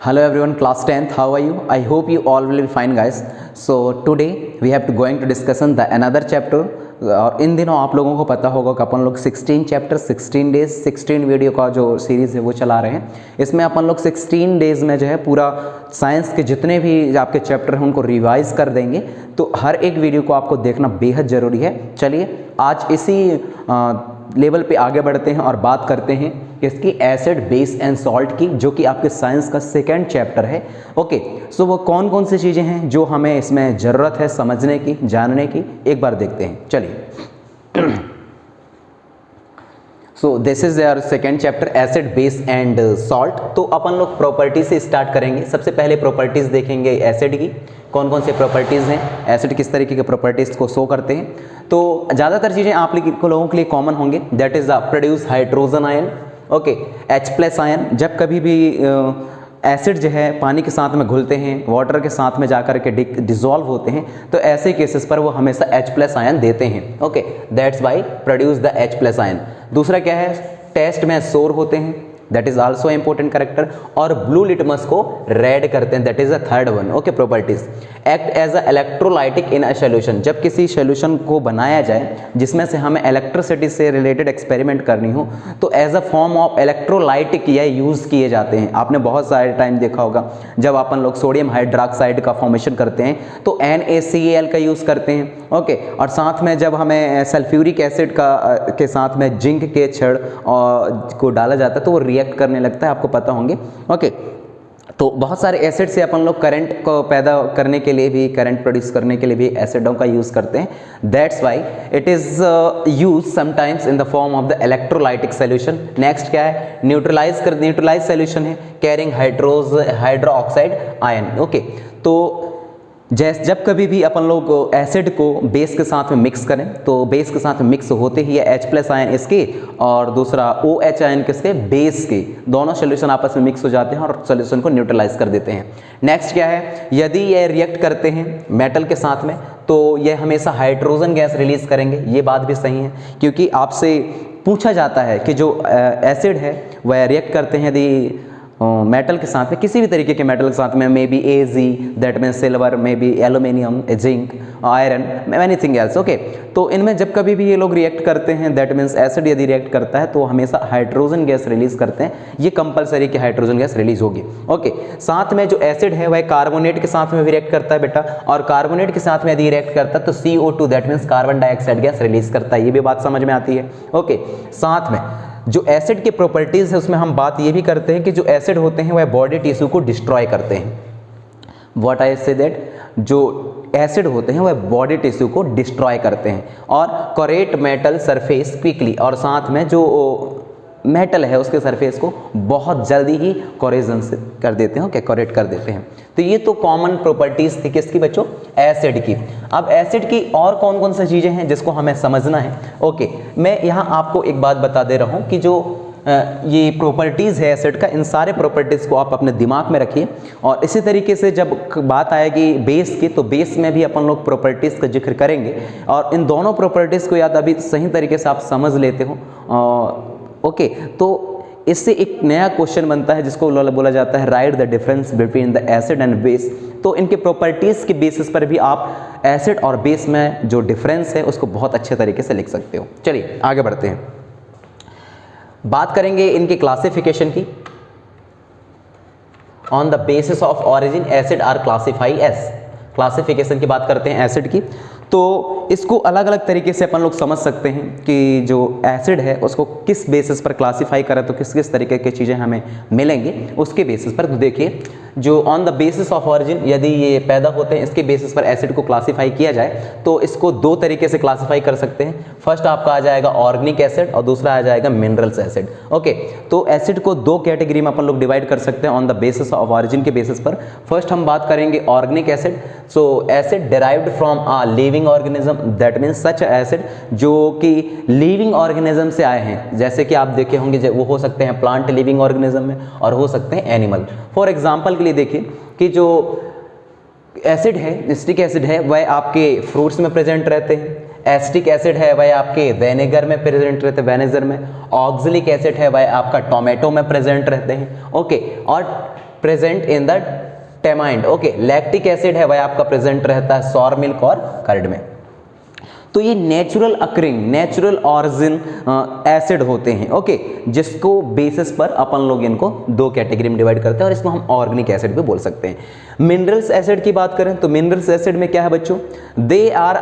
Hello everyone, class 10th, how are you? I hope you all will be fine guys. So today we have to going to discussion the another chapter. और इन दिनों आप लोगों को पता होगा कि अपन लोग 16 चैप्टर 16 डेज 16 वीडियो का जो सीरीज़ है वो चला रहे हैं। इसमें अपन लोग 16 डेज़ में जो है पूरा साइंस के जितने भी आपके चैप्टर हैं उनको रिवाइज़ कर देंगे। तो हर एक वीडियो को आपको देखना बेहद ज़रूरी है। चलिए आज इसी लेवल पे आगे बढ़ते हैं और बात करते हैं इसकी एसिड बेस एंड सॉल्ट की, जो कि आपके साइंस का सेकेंड चैप्टर है। ओके, सो वो कौन कौन सी चीज़ें हैं जो हमें इसमें ज़रूरत है समझने की, जानने की, एक बार देखते हैं। चलिए, so this is your second chapter acid base and salt. तो अपन लोग प्रॉपर्टी से स्टार्ट करेंगे। सबसे पहले प्रॉपर्टीज़ देखेंगे एसिड की, कौन कौन से प्रॉपर्टीज़ हैं, एसिड किस तरीके के प्रॉपर्टीज़ को शो करते हैं। तो ज़्यादातर चीज़ें आप लोगों के लिए कॉमन होंगे। That is produce hydrogen ion, okay, H+ ion. जब कभी भी एसिड जो है पानी के साथ में घुलते हैं, वाटर के साथ में जाकर के डिसॉल्व होते हैं, तो ऐसे केसेस पर वो हमेशा H+ आयन देते हैं। Okay, that's why produce the H+ ion. दूसरा क्या है, टेस्ट में शोर होते हैं, that is also important character. और ब्लू लिटमस को रेड करते हैं, that is the third one. Okay, properties act as a electrolytic in a solution. जब किसी सोल्यूशन को बनाया जाए जिसमें से हमें इलेक्ट्रिसिटी से रिलेटेड एक्सपेरिमेंट करनी हो, तो as a form of electrolytic यह यूज़ किए जाते हैं। आपने बहुत सारे टाइम देखा होगा जब अपन लोग सोडियम हाइड्रोक्साइड का फॉर्मेशन करते हैं तो NaCl का यूज़ करते हैं। ओके, और साथ में जब हमें सल्फ्यूरिक एसिड का के साथ में जिंक के छड़ को डाला जाता है तो वो रिएक्ट करने लगता है, आपको पता होंगे। ओके, तो बहुत सारे एसिड से अपन लोग करंट को पैदा करने के लिए भी, करंट प्रोड्यूस करने के लिए भी एसिडों का यूज़ करते हैं। That's why it is use sometimes in the form of the electrolytic solution. Next क्या है, न्यूट्रलाइज सोल्यूशन है carrying hydro oxide ion. Okay, तो जब कभी भी अपन लोग एसिड को बेस के साथ में मिक्स करें तो बेस के साथ में मिक्स होते ही H+ आयन इसके और दूसरा OH आयन किसके, बेस के, दोनों सोल्यूशन आपस में मिक्स हो जाते हैं और सोल्यूशन को न्यूट्रलाइज कर देते हैं। नेक्स्ट क्या है, यदि ये रिएक्ट करते हैं मेटल के साथ में तो ये हमेशा हाइड्रोजन गैस रिलीज करेंगे। ये बात भी सही है क्योंकि आपसे पूछा जाता है कि जो एसिड है वह रिएक्ट करते हैं यदि मेटल के साथ में, किसी भी तरीके के मेटल के साथ में, may be Ag, that mean silver, may be aluminium, zinc, iron, anything else. Okay, तो इनमें जब कभी भी ये लोग रिएक्ट करते हैं, दैट मीन्स एसिड यदि रिएक्ट करता है तो हमेशा हाइड्रोजन गैस रिलीज करते हैं। ये कंपलसरी कि हाइड्रोजन गैस रिलीज होगी। ओके, साथ में जो एसिड है वह कार्बोनेट के साथ में भी रिएक्ट करता है बेटा, और कार्बोनेट के साथ में यदि रिएक्ट करता है तो CO2, that means carbon dioxide gas release करता है। ये भी बात समझ में आती है। ओके, साथ में जो एसिड के प्रॉपर्टीज़ है उसमें हम बात ये भी करते हैं कि जो एसिड होते हैं वह बॉडी टिश्यू को डिस्ट्रॉय करते हैं। व्हाट आई से दैट, जो एसिड होते हैं वह बॉडी टिश्यू को डिस्ट्रॉय करते हैं और कोरेट मेटल सरफेस क्विकली, और साथ में जो मेटल है उसके सरफेस को बहुत जल्दी ही कोरेजन से कर देते हैं। ओके, कोरेट कर देते हैं। तो ये तो कॉमन प्रॉपर्टीज थी किसकी बच्चों, एसिड की। अब एसिड की और कौन कौन सी चीज़ें हैं जिसको हमें समझना है। ओके, मैं यहाँ आपको एक बात बता दे रहा हूँ कि जो ये प्रॉपर्टीज़ है एसिड का, इन सारे प्रॉपर्टीज़ को आप अपने दिमाग में रखिए। और इसी तरीके से जब बात आएगी बेस की तो बेस में भी अपन लोग प्रॉपर्टीज़ का जिक्र करेंगे और इन दोनों प्रॉपर्टीज़ को याद अभी सही तरीके से आप समझ लेते हो। ओके, तो इससे एक नया क्वेश्चन बनता है जिसको बोला जाता है right the difference between the acid and base. तो इनके प्रॉपर्टीज़ के बेसिस पर भी आप एसिड और बेस में जो डिफरेंस है उसको बहुत अच्छे तरीके से लिख सकते हो। चलिए आगे बढ़ते हैं, बात करेंगे इनके क्लासिफिकेशन की। On the basis of origin acid are classify as. Classification की बात करते हैं एसिड की, तो इसको अलग अलग तरीके से अपन लोग समझ सकते हैं कि जो एसिड है उसको किस बेसिस पर क्लासिफाई करें तो किस किस तरीके की चीज़ें हमें मिलेंगी उसके बेसिस पर। तो देखिए, जो on the basis of origin यदि ये पैदा होते हैं इसके बेसिस पर एसिड को क्लासिफाई किया जाए तो इसको दो तरीके से क्लासिफाई कर सकते हैं। फर्स्ट आपका आ जाएगा ऑर्गेनिक एसिड और दूसरा आ जाएगा मिनरल्स एसिड। ओके, तो एसिड को दो कैटेगरी में अपन लोग डिवाइड कर सकते हैं on the basis of origin के बेसिस पर। फर्स्ट हम बात करेंगे organic acid. So acid derived from a living organism, that means such acid जो कि लिविंग ऑर्गेनिज्म से आए हैं। जैसे कि आप देखे होंगे वो हो सकते हैं प्लांट लिविंग ऑर्गेनिज्म में और हो सकते हैं एनिमल। फॉर एग्जाम्पल के लिए देखिए कि जो एसिड है, स्टिक एसिड है, वह आपके फ्रूट्स में प्रेजेंट रहते हैं। एसिटिक एसिड है वह आपके वेनेगर में प्रेजेंट रहते हैं, वेनेगर में। ऑक्जेलिक एसिड है वह आपका टोमेटो में प्रेजेंट रहते हैं। ओके, और प्रेजेंट इन द टेमाइंड। ओके, लैक्टिक एसिड है वह आपका प्रेजेंट रहता है सॉर मिल्क और कर्ड में। तो ये natural occurring, natural origin acid होते हैं। ओके, जिसको बेसिस पर अपन लोग इनको दो कैटेगरी में डिवाइड करते हैं और इसको हम ऑर्गेनिक एसिड भी बोल सकते हैं। मिनरल्स एसिड की बात करें तो मिनरल्स एसिड में क्या है बच्चों, they are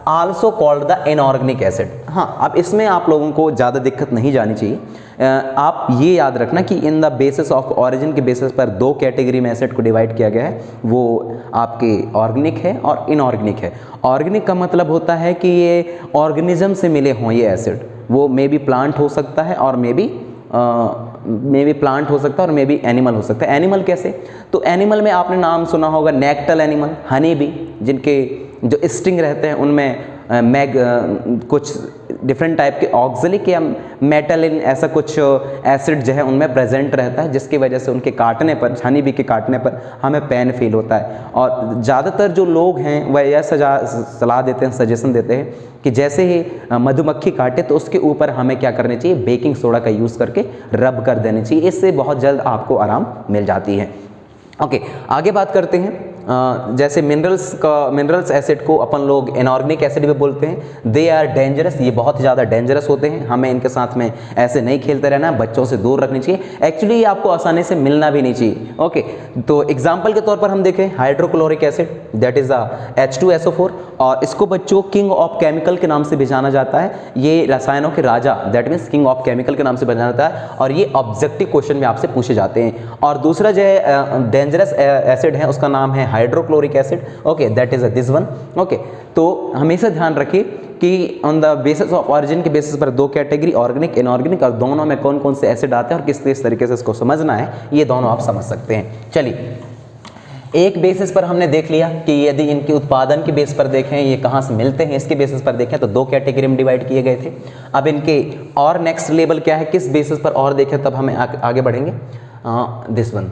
also called the inorganic acid. हाँ, अब इसमें आप लोगों को ज़्यादा दिक्कत नहीं जानी चाहिए। आप ये याद रखना कि इन द बेसिस ऑफ ऑरिजिन के बेसिस पर दो कैटेगरी में एसिड को डिवाइड किया गया है, वो आपके ऑर्गेनिक है और इनऑर्गेनिक है। ऑर्गेनिक का मतलब होता है कि ये ऑर्गेनिज्म से मिले हों ये एसिड, वो मे बी प्लांट हो सकता है और मे बी प्लांट हो सकता है और मे बी एनिमल हो सकता है। एनिमल कैसे, तो एनिमल में आपने नाम सुना होगा नेक्टल एनिमल, हनी बी, जिनके जो स्टिंग रहते हैं उनमें कुछ डिफरेंट टाइप के ऑक्जेलिक या मेटालिन ऐसा कुछ एसिड जो है उनमें प्रेजेंट रहता है, जिसकी वजह से उनके काटने पर, हनी बी के काटने पर हमें पेन फील होता है। और ज़्यादातर जो लोग हैं वह यह सलाह देते हैं, सजेशन देते हैं कि जैसे ही मधुमक्खी काटे तो उसके ऊपर हमें क्या करनी चाहिए, बेकिंग सोडा का यूज़ करके रब कर देनी चाहिए, इससे बहुत जल्द आपको आराम मिल जाती है। ओके, आगे बात करते हैं। जैसे मिनरल्स एसिड को अपन लोग इनऑर्गेनिक एसिड भी बोलते हैं। दे आर डेंजरस, ये बहुत ज़्यादा डेंजरस होते हैं, हमें इनके साथ में ऐसे नहीं खेलते रहना, बच्चों से दूर रखनी चाहिए। एक्चुअली ये आपको आसानी से मिलना भी नहीं चाहिए। ओके, तो एग्जाम्पल के तौर पर हम देखें hydrochloric acid, that is H2SO4, और इसको बच्चों किंग ऑफ केमिकल के नाम से भी जाना जाता है। ये रसायनों के राजा, that means king of chemical के नाम से जाना जाता है, और ये ऑब्जेक्टिव क्वेश्चन में आपसे पूछे जाते हैं। और दूसरा जो है डेंजरस एसिड है उसका नाम है hydrochloric acid. Okay, that is this one. Okay, तो हमेशा ध्यान रखिए कि on the basis of origin के बेसिस पर दो कैटेगरी, ऑर्गेनिक इनऑर्गेनिक, और दोनों में कौन कौन से एसिड आते हैं और किस तरीके से इसको समझना है, ये दोनों आप समझ सकते हैं। चलिए, एक बेसिस पर हमने देख लिया कि यदि इनके उत्पादन के बेस पर देखें ये कहाँ से मिलते हैं, इसके बेसिस पर देखें तो दो कैटेगरी में डिवाइड किए गए थे। अब इनके और नेक्स्ट लेवल क्या है, किस बेसिस पर और देखें तब हमें आगे बढ़ेंगे। This one,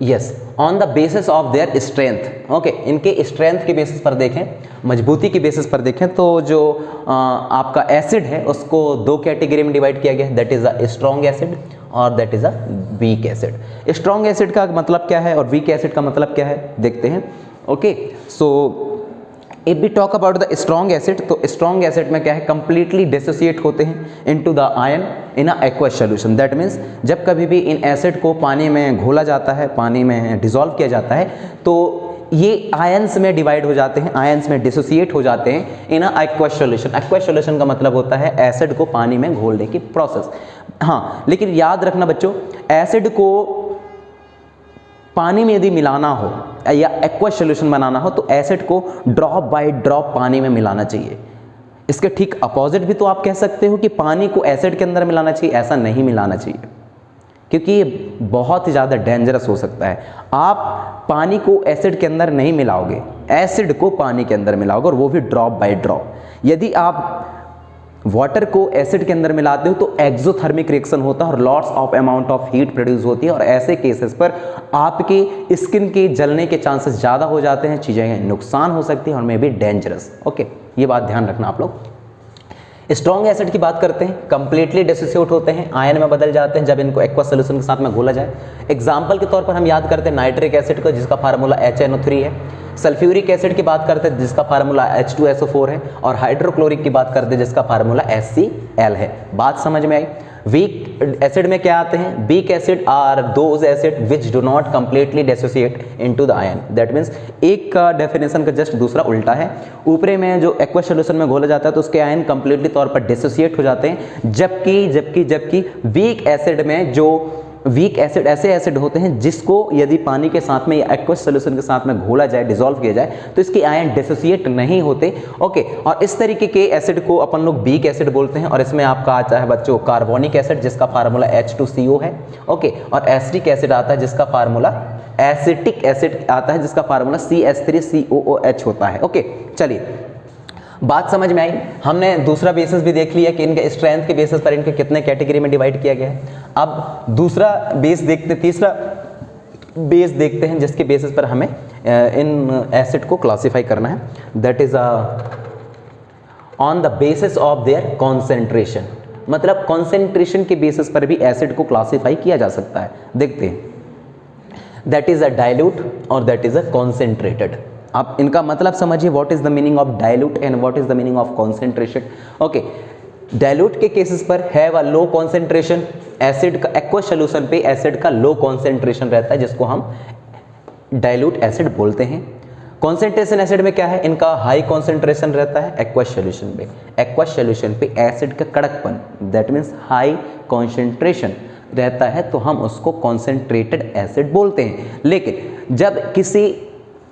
yes, on the basis of their strength. Okay, इनके स्ट्रेंथ के बेसिस पर देखें, मजबूती के बेसिस पर देखें तो जो आपका एसिड है उसको दो कैटेगरी में डिवाइड किया गया है, that is a strong acid और that is a weak acid. Strong acid का मतलब क्या है और वीक एसिड का मतलब क्या है देखते हैं। Okay, so if we talk about the strong acid, तो स्ट्रॉन्ग एसिड में क्या है, कंप्लीटली डिसोसिएट होते हैं into the ion in a aqueous solution. That means जब कभी भी इन एसिड को पानी में घोला जाता है, पानी में डिसॉल्व किया जाता है, तो ये आयंस में डिवाइड हो जाते हैं, आयंस में डिसोसिएट हो जाते हैं इन a aqueous solution. Aqueous solution का मतलब होता है एसिड को पानी में घोलने की प्रोसेस। हाँ, लेकिन याद रखना बच्चों, एसिड को पानी में यदि मिलाना हो या एक्वस सॉल्यूशन बनाना हो तो एसिड को ड्रॉप बाय ड्रॉप पानी में मिलाना चाहिए। इसके ठीक अपोजिट भी तो आप कह सकते हो कि पानी को एसिड के अंदर मिलाना चाहिए, ऐसा नहीं मिलाना चाहिए क्योंकि ये बहुत ही ज़्यादा डेंजरस हो सकता है। आप पानी को एसिड के अंदर नहीं मिलाओगे, एसिड को पानी के अंदर मिलाओगे और वो भी ड्रॉप बाय ड्रॉप। यदि आप वाटर को एसिड के अंदर मिलाते हो तो एक्सोथर्मिक रिएक्शन होता है और lots of amount of heat produce होती है, और ऐसे केसेस पर आपके स्किन के जलने के चांसेस ज़्यादा हो जाते हैं, चीज़ें नुकसान हो सकती हैं और मे बी डेंजरस। ओके, ये बात ध्यान रखना आप लोग। स्ट्रॉन्ग एसिड की बात करते हैं, कंप्लीटली डिसोसिएट होते हैं, आयन में बदल जाते हैं जब इनको एक्वस सॉल्यूशन के साथ में घोला जाए। एग्जाम्पल के तौर पर हम याद करते हैं नाइट्रिक एसिड को, जिसका फार्मूला HNO3 है। सल्फ्यूरिक एसिड की बात करते हैं जिसका फार्मूला H2SO4 है, और हाइड्रोक्लोरिक की बात करते हैं जिसका फार्मूला HCl है। बात समझ में आई। वीक एसिड में क्या आते हैं, weak acid are those acid which do not completely dissociate into the ion. That means एक का डेफिनेशन का जस्ट दूसरा उल्टा है। ऊपरे में जो एक्वस सॉल्यूशन में घोला जाता है तो उसके आयन कंप्लीटली तौर पर डिसोसिएट हो जाते हैं, जबकि वीक एसिड में जो वीक एसिड ऐसे एसिड होते हैं जिसको यदि पानी के साथ में या एक्वस सॉल्यूशन के साथ में घोला जाए, डिसॉल्व किया जाए, तो इसके आयन डिसोसिएट नहीं होते। ओके, और इस तरीके के एसिड को अपन लोग वीक एसिड बोलते हैं। और इसमें आपका आता है बच्चों कार्बोनिक एसिड जिसका फार्मूला H2CO है। ओके, और एसिटिक एसिड आता है जिसका फार्मूला एसिटिक एसिड आता है जिसका फार्मूला CH3COOH होता है। ओके, चलिए बात समझ में आई। हमने दूसरा बेसिस भी देख लिया कि इनके स्ट्रेंथ के बेसिस पर इनके कितने कैटेगरी में डिवाइड किया गया है। अब दूसरा बेस देखते, तीसरा बेस देखते हैं जिसके बेसिस पर हमें इन एसिड को क्लासिफाई करना है। That is on the basis of their concentration. मतलब कॉन्सेंट्रेशन के बेसिस पर भी एसिड को क्लासिफाई किया जा सकता है। देखते हैं, दैट इज अ डाइल्यूट और दैट इज अ कॉन्सेंट्रेटेड। आप इनका मतलब समझिए, what is the meaning of dilute and what is the meaning of concentration. Okay, dilute के केसेस पर have a low concentration, acid का एक्वस सॉल्यूशन पे acid का लो कॉन्सेंट्रेशन रहता है जिसको हम डाइल्यूट एसिड बोलते हैं। कॉन्सेंट्रेशन एसिड में क्या है, इनका हाई कॉन्सेंट्रेशन रहता है एक्वस सॉल्यूशन पे। एक्वस सॉल्यूशन पे एसिड का कड़कपन, दैट मीन्स हाई कॉन्सेंट्रेशन रहता है, तो हम उसको कॉन्सेंट्रेटेड एसिड बोलते हैं। लेकिन जब किसी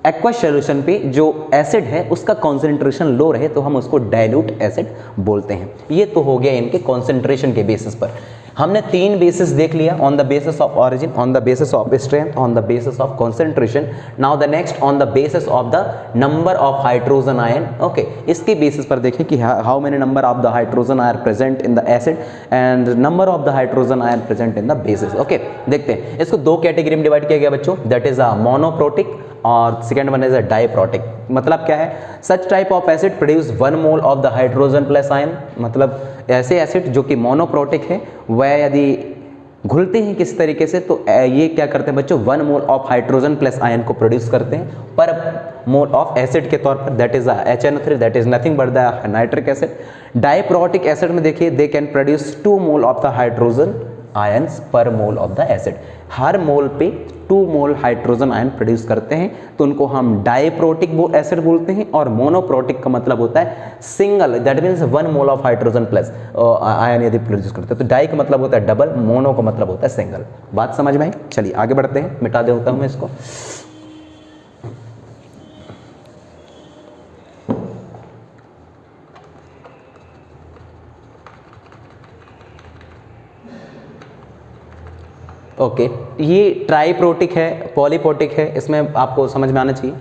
एक्वस सॉल्यूशन पे जो एसिड है उसका कॉन्सेंट्रेशन लो रहे तो हम उसको डाइल्यूट एसिड बोलते हैं। ये तो हो गया इनके कॉन्सेंट्रेशन के बेसिस पर। हमने 3 बेसिस देख लिया, on the basis of origin, on the basis of strength, on the basis of concentration. Now the next on the basis of the number of hydrogen ion. Okay, इसके basis पर देखें कि how many number of the hydrogen are present in the acid and number of the hydrogen ion present in the basis. Okay, देखते हैं इसको 2 category में divide किया गया बच्चों, दैट इज अ मोनोप्रोटिक और second one is a diprotic. मतलब क्या है, such type of acid produce 1 mole of the hydrogen plus ion. मतलब ऐसे एसिड जो कि मोनोप्रोटिक है वह यदि घुलते हैं किस तरीके से तो ये क्या करते हैं बच्चों, 1 mole of hydrogen plus ion को प्रोड्यूस करते हैं पर मोल ऑफ एसिड के तौर पर, that is HNO3, that is nothing but the nitric acid. Diprotic acid में देखिए they can produce 2 mole of the hydrogen ions पर मोल ऑफ द एसिड। हर मोल पे 2 मोल हाइड्रोजन आयन प्रोड्यूस करते हैं तो उनको हम डाइप्रोटिक एसिड बोलते हैं। और मोनोप्रोटिक का मतलब होता है single, that means 1 mole of hydrogen plus ion यदि प्रोड्यूस करते हैं। तो डाई का मतलब होता है डबल, मोनो का मतलब होता है सिंगल। बात समझ में आई? चलिए आगे बढ़ते हैं, मिटा देता हूं मैं इसको। ओके, ये ट्राइप्रोटिक है, पॉलीप्रोटिक है, इसमें आपको समझ में आना चाहिए।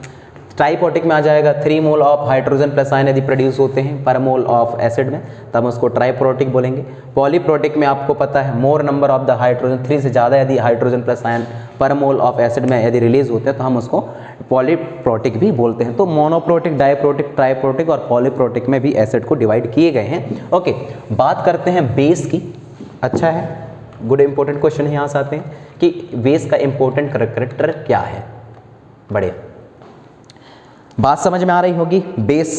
ट्राइप्रोटिक में आ जाएगा 3 mole of hydrogen plus ion यदि प्रोड्यूस होते हैं पर मोल ऑफ एसिड में, तब उसको ट्राइप्रोटिक बोलेंगे। पॉलीप्रोटिक में आपको पता है मोर नंबर ऑफ द हाइड्रोजन, 3 से ज़्यादा यदि हाइड्रोजन प्लस आयन पर मोल ऑफ एसिड में यदि रिलीज होते हैं तो हम उसको पॉलीप्रोटिक भी बोलते हैं। तो मोनोप्रोटिक, डाइप्रोटिक, ट्राइप्रोटिक और पॉलीप्रोटिक में भी एसिड को डिवाइड किए गए हैं। ओके, बात करते हैं बेस की। अच्छा है, गुड इंपॉर्टेंट क्वेश्चन है, यहाँ से आते हैं कि बेस का इंपॉर्टेंट कैरेक्टर क्या है। बढ़िया, बात समझ में आ रही होगी। बेस,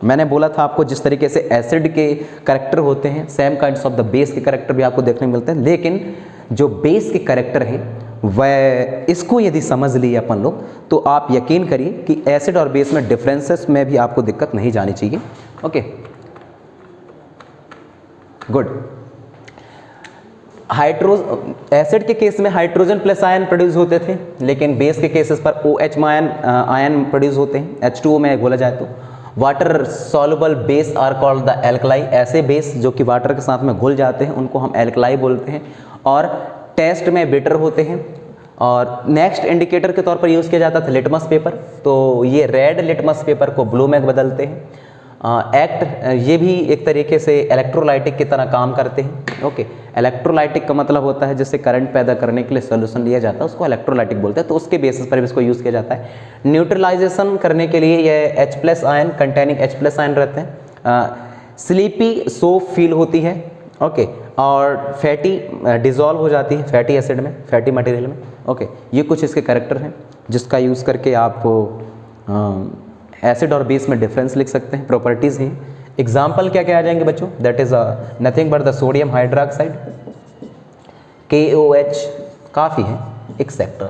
मैंने बोला था आपको जिस तरीके से एसिड के कैरेक्टर होते हैं same kinds of the base के कैरेक्टर भी आपको देखने मिलते हैं, लेकिन जो बेस के कैरेक्टर हैं वह, इसको यदि समझ लिए अपन लोग तो आप यकीन करिए कि एसिड और बेस में डिफरेंसेस में भी आपको दिक्कत नहीं जानी चाहिए। Okay, good. एसिड के केस में हाइड्रोजन प्लस आयन प्रोड्यूस होते थे, लेकिन बेस के केसेस पर OH आयन प्रोड्यूस होते हैं, H2O में घोला जाए तो। Water soluble base are called the alkali. ऐसे बेस जो कि वाटर के साथ में घुल जाते हैं उनको हम एल्कलाई बोलते हैं और टेस्ट में बिटर होते हैं। और नेक्स्ट इंडिकेटर के तौर पर यूज़ किया जाता था लिटमस पेपर, तो ये रेड लिटमस पेपर को ब्लू में बदलते हैं। ये भी एक तरीके से इलेक्ट्रोलाइटिक की तरह काम करते हैं। ओके, इलेक्ट्रोलाइटिक का मतलब होता है जिससे करंट पैदा करने के लिए सॉल्यूशन लिया जाता है उसको इलेक्ट्रोलाइटिक बोलते हैं, तो उसके बेसिस पर भी इसको यूज़ किया जाता है। न्यूट्रलाइजेशन करने के लिए ये H+ ion containing H+ ion रहते हैं। स्लीपी सोप फील होती है। ओके, और फैटी डिज़ोल्व हो जाती है फैटी एसिड में, फैटी मटेरियल में। ओके, ये कुछ इसके कैरेक्टर हैं जिसका यूज़ करके आप एसिड और बेस में डिफरेंस लिख सकते हैं, प्रॉपर्टीज़ हैं। एग्जाम्पल क्या क्या आ जाएंगे बच्चों, that is nothing but the sodium hydroxide, KOH काफ़ी है एक sector,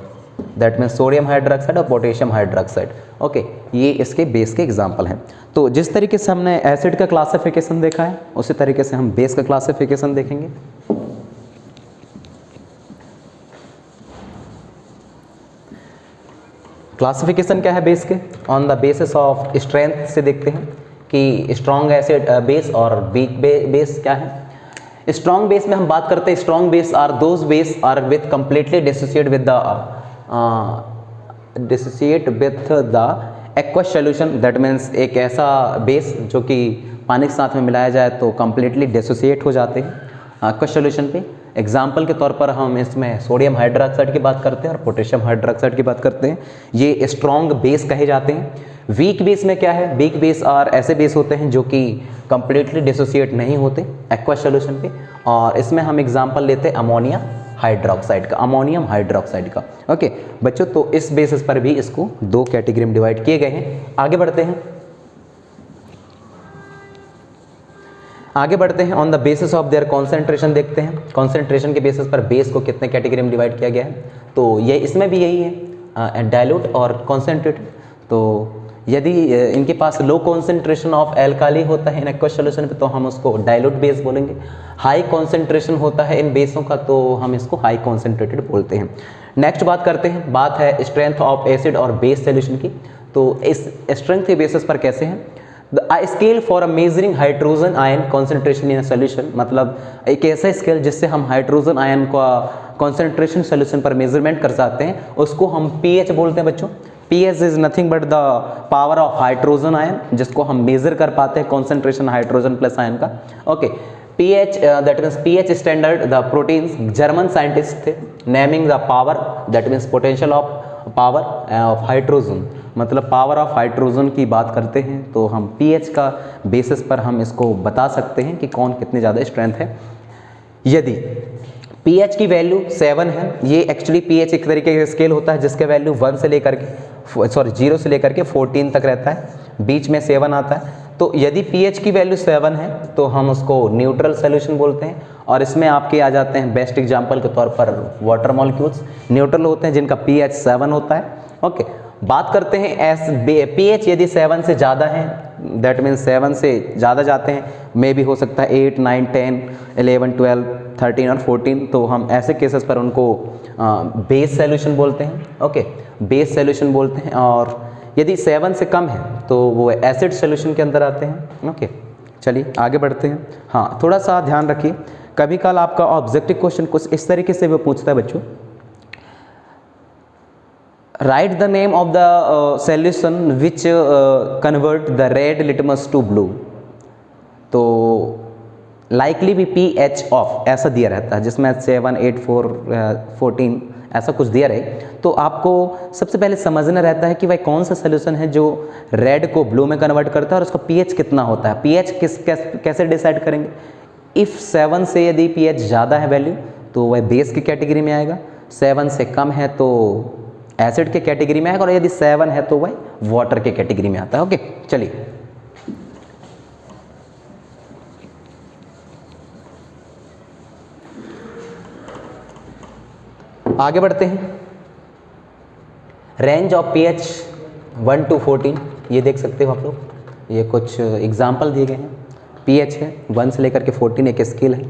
that means sodium hydroxide और पोटेशियम हाइड्रोक्साइड। ओके, ये इसके बेस के एग्जाम्पल हैं। तो जिस तरीके से हमने एसिड का क्लासिफिकेशन देखा है उसी तरीके से हम बेस का क्लासिफिकेशन देखेंगे। क्लासिफिकेशन क्या है बेस के, on the basis of strength से देखते हैं कि स्ट्रॉन्ग एसिड बेस और वीक बेस क्या है। स्ट्रॉन्ग बेस में हम बात करते हैं, strong base are those base are with completely dissociate with the aqueous solution, that means एक ऐसा बेस जो कि पानी के साथ में मिलाया जाए तो कंप्लीटली डिसोसिएट हो जाते हैं एक्वस सॉल्यूशन पे। एग्जाम्पल के तौर पर हम इसमें सोडियम हाइड्रोक्साइड की बात करते हैं और पोटेशियम हाइड्रोक्साइड की बात करते हैं। ये स्ट्रॉन्ग बेस कहे जाते हैं। वीक बेस में क्या है, वीक बेस और ऐसे बेस होते हैं जो कि कंप्लीटली डिसोसिएट नहीं होते एक्वस सॉल्यूशन पे, और इसमें हम एग्जाम्पल लेते हैं अमोनिया हाइड्रोक्साइड का, अमोनियम हाइड्रोक्साइड का। ओके बच्चों, तो इस बेसिस पर भी इसको 2 कैटेगरी में डिवाइड किए गए हैं। आगे बढ़ते हैं on the basis of their concentration देखते हैं, कॉन्सेंट्रेशन के बेसिस पर बेस को कितने कैटेगरी में डिवाइड किया गया है। तो ये इसमें भी यही है, डाइल्यूट और कॉन्सेंट्रेटेड। तो यदि इनके पास लो कॉन्सेंट्रेशन ऑफ एल्काली होता है इन एक्वस सॉल्यूशन पे तो हम उसको डाइल्यूट बेस बोलेंगे। हाई कॉन्सेंट्रेशन होता है इन बेसों का तो हम इसको हाई कॉन्सेंट्रेटेड बोलते हैं। नेक्स्ट बात करते हैं, बात है स्ट्रेंथ ऑफ एसिड और बेस सॉल्यूशन की। तो इस स्ट्रेंथ के बेसिस पर कैसे हैं, the scale for a measuring hydrogen ion concentration in solution, मतलब एक ऐसा स्केल जिससे हम हाइड्रोजन आयन का कॉन्सेंट्रेशन सॉल्यूशन पर मेजरमेंट कर सकते हैं, उसको हम पीएच बोलते हैं बच्चों। PH is nothing but the power of hydrogen ion, जिसको हम मेजर कर पाते हैं कॉन्सेंट्रेशन हाइड्रोजन प्लस आयन का। Okay, pH that means pH standard the proteins, German scientist थे, naming the power that means potential of power of hydrogen, मतलब power of hydrogen की बात करते हैं तो हम पीएच का बेसिस पर हम इसको बता सकते हैं कि कौन कितनी ज़्यादा स्ट्रेंथ है। यदि पीएच की वैल्यू 7 है, ये एक्चुअली पीएच एक तरीके का स्केल होता है जिसका वैल्यू 0 से लेकर के 14 तक रहता है, बीच में 7 आता है। तो यदि पीएच की वैल्यू 7 है तो हम उसको न्यूट्रल सॉल्यूशन बोलते हैं, और इसमें आपके आ जाते हैं बेस्ट एग्जांपल के तौर पर वाटर मॉलिक्यूल्स न्यूट्रल होते हैं जिनका पीएच 7 होता है। ओके, बात करते हैं पीएच यदि 7 से ज़्यादा है, दैट मीन्स 7 से ज़्यादा जाते हैं, मे भी हो सकता है 8, 9, 10, 11, 12, 13 और 14, तो हम ऐसे केसेस पर उनको बेस सॉल्यूशन बोलते हैं। ओके, बेस सॉल्यूशन बोलते हैं। और यदि 7 से कम है तो वो एसिड सॉल्यूशन के अंदर आते हैं। ओके, चलिए आगे बढ़ते हैं। हाँ, थोड़ा सा ध्यान रखिए, कभी कल आपका ऑब्जेक्टिव क्वेश्चन कुछ इस तरीके से वो पूछता है बच्चों, write the name of the solution which convert the red litmus to blue. तो लाइकली भी पीएच ऑफ ऐसा दिया रहता है जिसमें 7, 8, 4, 14 ऐसा कुछ दिया रहे, तो आपको सबसे पहले समझना रहता है कि भाई कौन सा सॉल्यूशन है जो रेड को ब्लू में कन्वर्ट करता है और उसका पीएच कितना होता है। पीएच कैसे डिसाइड करेंगे, इफ़ 7 से यदि पीएच ज़्यादा है वैल्यू तो वह बेस की कैटेगरी में आएगा, 7 से कम है तो एसिड के कैटेगरी में आएगा, और यदि 7 है तो वह वाटर के कैटेगरी में आता है। ओके, चलिए आगे बढ़ते हैं। रेंज ऑफ पीएच 1 to 14, ये देख सकते हो आप लोग, ये कुछ एग्जाम्पल दिए गए हैं। पीएच है 1 से लेकर के 14, एक स्केल है,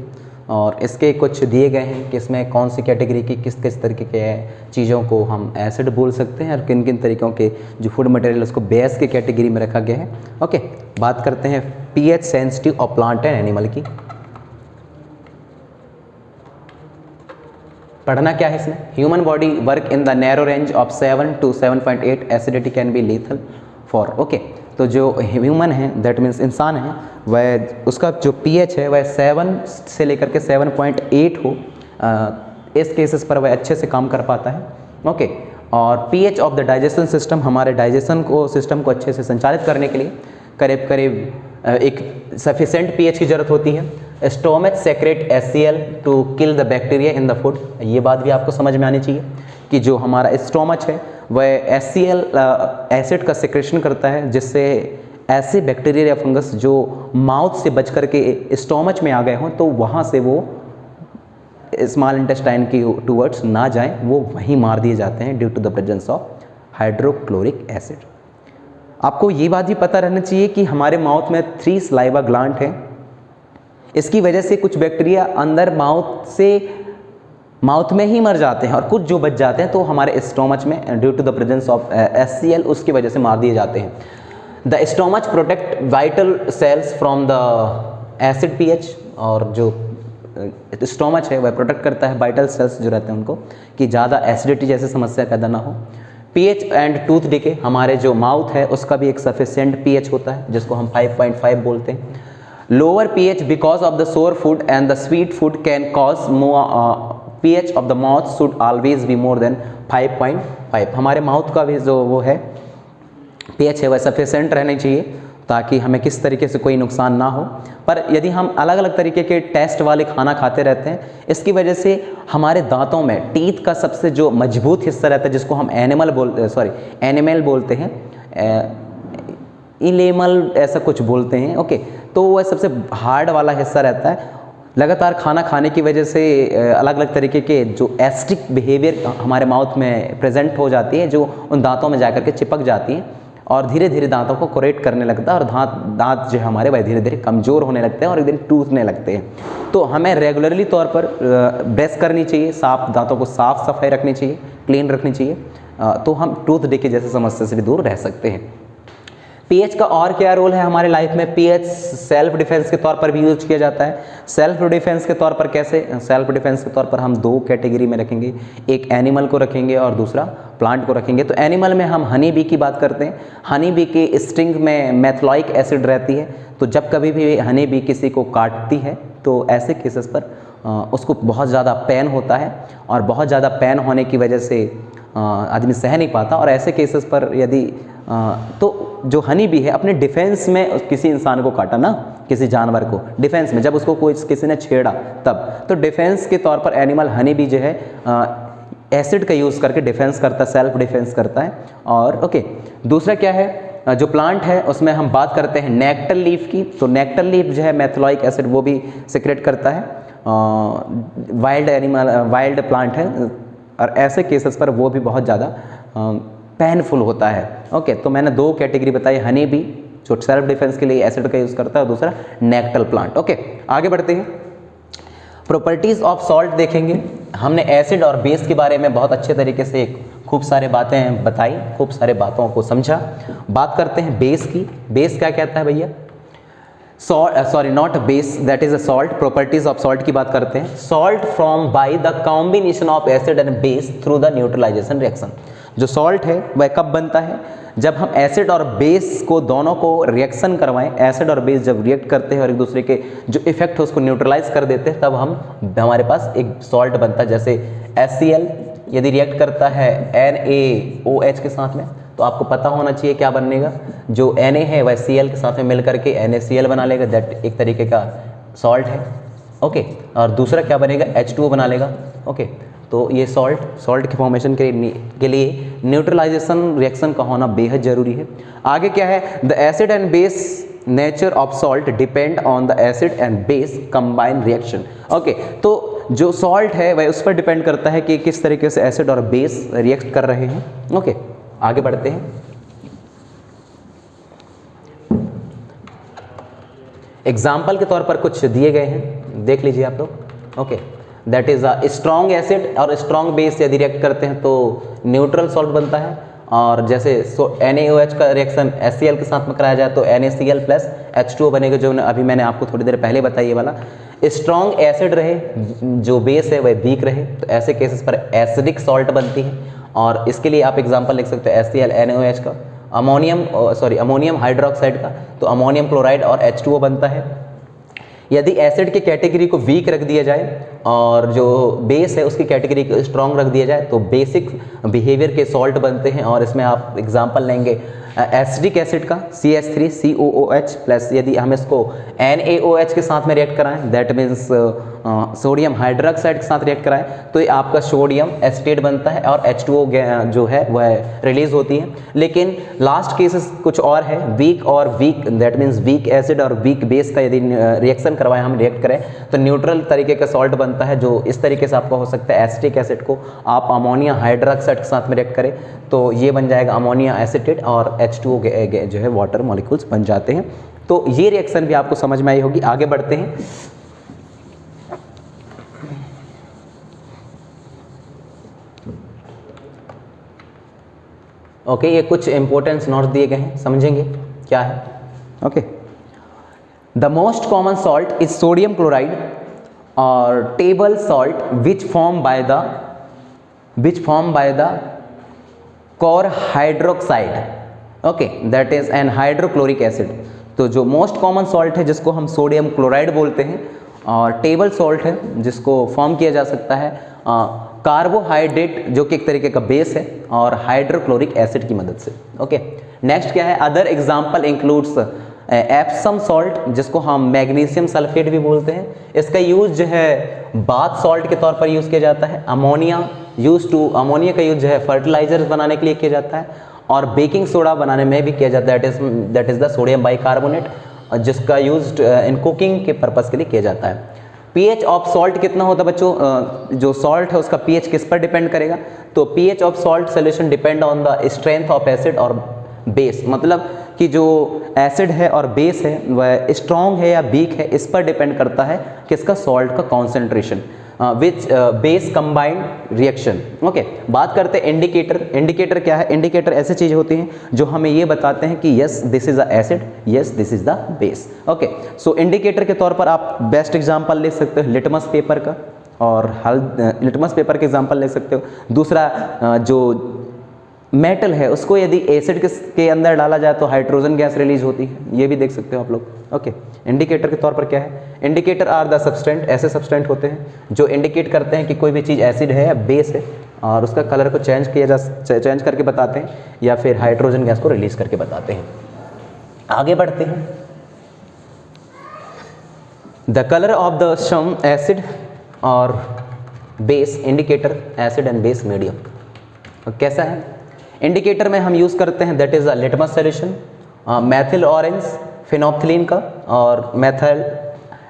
और इसके कुछ दिए गए हैं कि इसमें कौन सी कैटेगरी की किस किस तरीके के चीज़ों को हम एसिड बोल सकते हैं और किन किन तरीक़ों के जो फूड मटेरियल उसको बेस के कैटेगरी में रखा गया है। ओके, बात करते हैं pH sensitive of plant and animal की। पढ़ना क्या है इसमें, human body work in the narrow range of 7 to 7.8, acidity can be lethal for. Okay, तो जो ह्यूमन है दैट मीन्स इंसान है, वह उसका जो पीएच है वह 7 से लेकर के 7.8 हो, इस केसेस पर वह अच्छे से काम कर पाता है। ओके, और pH of the digestion system, हमारे डाइजेशन को सिस्टम को अच्छे से संचालित करने के लिए करीब करीब एक सफिशेंट पीएच की ज़रूरत होती है। Stomach secrete HCl to kill the bacteria in the food, ये बात भी आपको समझ में आनी चाहिए कि जो हमारा स्टोमच है वह HCl एसिड का सेक्रेशन करता है, जिससे ऐसे बैक्टीरिया या फंगस जो माउथ से बच करके स्टोमच में आ गए हों तो वहाँ से वो स्मॉल इंटेस्टाइन की टूवर्ड्स ना जाएं, वो वहीं मार दिए जाते हैं due to the presence of hydrochloric acid. आपको ये बात भी पता रहना चाहिए कि हमारे माउथ में 3 सलाइवा ग्लैंड हैं, इसकी वजह से कुछ बैक्टीरिया अंदर माउथ में ही मर जाते हैं और कुछ जो बच जाते हैं तो हमारे स्टोमच में due to the presence of HCl उसकी वजह से मार दिए जाते हैं। The stomach protect vital cells from the acid pH, और जो स्टोमच है वह प्रोटेक्ट करता है वाइटल सेल्स जो रहते हैं उनको कि ज़्यादा एसिडिटी जैसी समस्या पैदा ना हो। पीएच एंड टूथ डिके, हमारे जो माउथ है उसका भी एक सफिशिएंट पीएच होता है जिसको हम 5.5 बोलते हैं। Lower pH because of the sour food and the sweet food can cause more pH of the mouth should always be more than 5.5। हमारे माउथ का भी जो वो है pH है वह सफिशेंट रहनी चाहिए ताकि हमें किस तरीके से कोई नुकसान ना हो। पर यदि हम अलग अलग तरीके के टेस्ट वाले खाना खाते रहते हैं, इसकी वजह से हमारे दांतों में टीथ का सबसे जो मजबूत हिस्सा रहता है जिसको हम एनिमल बोलते हैं, इलेमल ऐसा कुछ बोलते हैं, ओके, तो वह सबसे हार्ड वाला हिस्सा रहता है। लगातार खाना खाने की वजह से अलग अलग तरीके के जो एसिडिक बिहेवियर हमारे माउथ में प्रेजेंट हो जाती है, जो उन दांतों में जाकर के चिपक जाती हैं और धीरे धीरे दांतों को कोरेट करने लगता है और दांत जो है हमारे वह धीरे धीरे कमज़ोर होने लगते हैं और एक दिन टूटने लगते हैं। तो हमें रेगुलरली तौर पर ब्रश करनी चाहिए, साफ दांतों को साफ सफाई रखनी चाहिए, क्लीन रखनी चाहिए, तो हम टूथ डिके जैसे समस्या से भी दूर रह सकते हैं। पीएच का और क्या रोल है हमारे लाइफ में? पीएच सेल्फ डिफेंस के तौर पर भी यूज किया जाता है। सेल्फ डिफेंस के तौर पर कैसे? सेल्फ डिफेंस के तौर पर हम दो कैटेगरी में रखेंगे, एक एनिमल को रखेंगे और दूसरा प्लांट को रखेंगे। तो एनिमल में हम हनी बी की बात करते हैं। हनी बी के स्टिंग में मेथलॉइक एसिड रहती है, तो जब कभी भी हनी बी किसी को काटती है तो ऐसे केसेस पर उसको बहुत ज़्यादा पेन होता है और बहुत ज़्यादा पेन होने की वजह से आदमी सह नहीं पाता। और ऐसे केसेस पर यदि तो जो हनी बी है अपने डिफेंस में किसी इंसान को काटा ना, किसी जानवर को डिफेंस में, जब उसको कोई किसी ने छेड़ा तब, तो डिफेंस के तौर पर एनिमल हनी बी जो है एसिड का यूज़ करके डिफेंस करता है, सेल्फ डिफेंस करता है। और ओके, दूसरा क्या है? जो प्लांट है उसमें हम बात करते हैं नेक्टर लीफ की। तो नेक्टर लीफ जो है मेथलॉइक एसिड वो भी सिक्रेट करता है। वाइल्ड प्लांट है और ऐसे केसेस पर वो भी बहुत ज़्यादा पेनफुल होता है। ओके, तो मैंने दो कैटेगरी बताई, हनी बी जो सेल्फ डिफेंस के लिए एसिड का यूज़ करता है और दूसरा नेक्टल प्लांट। ओके, आगे बढ़ते हैं। प्रॉपर्टीज़ ऑफ सॉल्ट देखेंगे। हमने एसिड और बेस के बारे में बहुत अच्छे तरीके से खूब सारे बातें बताई, खूब सारे बातों को समझा। बात करते हैं बेस की। बेस क्या कहता है भैया? Not base, that is a salt. Properties of salt की बात करते हैं। Salt from by the combination of acid and base through the neutralisation reaction. जो सॉल्ट है वह कब बनता है? जब हम एसिड और बेस को दोनों को रिएक्शन करवाएं। एसिड और बेस जब रिएक्ट करते हैं और एक दूसरे के जो इफेक्ट है उसको न्यूट्रलाइज कर देते हैं, तब हमारे पास एक सॉल्ट बनता है। जैसे HCl यदि रिएक्ट करता है NaOH के साथ में, तो आपको पता होना चाहिए क्या बनेगा। जो Na है वह Cl के साथ में मिल करके NaCl बना लेगा, दैट एक तरीके का सॉल्ट है। ओके, और दूसरा क्या बनेगा? H2O बना लेगा। ओके, तो ये सॉल्ट के फॉर्मेशन के लिए न्यूट्रलाइजेशन रिएक्शन का होना बेहद जरूरी है। आगे क्या है? The acid and base nature of salt depend on the acid and base combine reaction. Okay, तो जो सॉल्ट है वह उस पर डिपेंड करता है कि किस तरीके से एसिड और बेस रिएक्ट कर रहे हैं। ओके, आगे बढ़ते हैं। एग्जाम्पल के तौर पर कुछ दिए गए हैं, देख लीजिए आप लोग। Okay, that is a strong acid और स्ट्रॉन्ग बेस यदि रिएक्ट करते हैं तो न्यूट्रल सॉल्ट बनता है। और जैसे NaOH का रिएक्शन HCl के साथ में कराया जाए तो NaCl प्लस H2O बनेगा, जो अभी मैंने आपको थोड़ी देर पहले बताया ये वाला। स्ट्रॉन्ग एसिड रहे, जो बेस है वह वीक रहे, तो ऐसे केसेस पर एसिडिक सॉल्ट बनती है। और इसके लिए आप एग्जांपल लिख सकते हो HCl NaOH का, अमोनियम हाइड्रोक्साइड का तो अमोनियम क्लोराइड और H2O बनता है। यदि एसिड की कैटेगरी को वीक रख दिया जाए और जो बेस है उसकी कैटेगरी को स्ट्रॉन्ग रख दिया जाए तो बेसिक बिहेवियर के सॉल्ट बनते हैं। और इसमें आप एग्जांपल लेंगे एसिडिक एसिड का CH3COOH प्लस यदि हम इसको NaOH के साथ में रिएक्ट कराएं, दैट मीन्स सोडियम हाइड्रोक्साइड के साथ रिएक्ट कराएं, तो ये आपका सोडियम एसिटेट बनता है और H2O जो है वह रिलीज होती है। लेकिन लास्ट केसेस कुछ और है, वीक और weak, that means weak acid और वीक बेस का यदि रिएक्शन करवाएं, हम रिएक्ट करें तो न्यूट्रल तरीके का सॉल्ट बनता है। जो इस तरीके से आपका हो सकता है एसिटिक एसिड को आप अमोनिया हाइड्रोक्साइड के साथ में रिएक्ट करें तो ये बन जाएगा अमोनिया एसिटेट और H2O जो है वाटर मॉलिक्यूल्स बन जाते हैं। तो ये रिएक्शन भी आपको समझ में आई होगी। आगे बढ़ते हैं। ओके, ये कुछ इंपॉर्टेंट नोट्स दिए गए हैं, समझेंगे क्या है। Okay, the most common salt is sodium chloride और table salt which form by the core hydroxide, okay, that is an hydrochloric acid. तो जो मोस्ट कॉमन सॉल्ट है जिसको हम सोडियम क्लोराइड बोलते हैं, और टेबल सॉल्ट है जिसको फॉर्म किया जा सकता है कार्बोहाइड्रेट जो कि एक तरीके का बेस है और हाइड्रोक्लोरिक एसिड की मदद से। ओके, नेक्स्ट क्या है, other example includes Epsom salt जिसको हम मैग्नीशियम सल्फेट भी बोलते हैं। इसका यूज जो है बाथ सॉल्ट के तौर पर यूज़ किया जाता है। अमोनिया का यूज जो है फर्टिलाइजर्स बनाने के लिए किया जाता है, और बेकिंग सोडा बनाने में भी किया जाता है, that is the sodium bicarbonate, जिसका यूज इन कुकिंग के पर्पज़ के लिए किया जाता है। पीएच ऑफ सॉल्ट कितना होता है बच्चों, जो सॉल्ट है उसका पीएच किस पर डिपेंड करेगा, तो pH of salt solution depend on the strength of acid और बेस, मतलब कि जो एसिड है और बेस है वह स्ट्रॉन्ग है या वीक है, इस पर डिपेंड करता है किसका, सॉल्ट का कॉन्सेंट्रेशन विच बेस कंबाइंड रिएक्शन। ओके, बात करते हैं इंडिकेटर। इंडिकेटर क्या है, इंडिकेटर ऐसी चीज़ होती हैं जो हमें ये बताते हैं कि yes this is the acid, yes this is the base. Okay, so indicator के तौर पर आप बेस्ट एग्जांपल ले सकते हो लिटमस पेपर का, और लिटमस पेपर के एग्जांपल ले सकते हो। दूसरा जो मेटल है उसको यदि एसिड के अंदर डाला जाए तो हाइड्रोजन गैस रिलीज होती है, ये भी देख सकते हो आप लोग। ओके, इंडिकेटर के तौर पर क्या है, इंडिकेटर आर द सब्सटेंट, ऐसे सब्सटेंट होते हैं जो इंडिकेट करते हैं कि कोई भी चीज़ एसिड है या बेस है, और उसका कलर को चेंज करके बताते हैं या फिर हाइड्रोजन गैस को रिलीज करके बताते हैं। आगे बढ़ते हैं, the colour of the some acid और base indicator acid and base medium कैसा है। इंडिकेटर में हम यूज़ करते हैं that is a litmus solution, methyl orange phenolphthalein का और मैथिल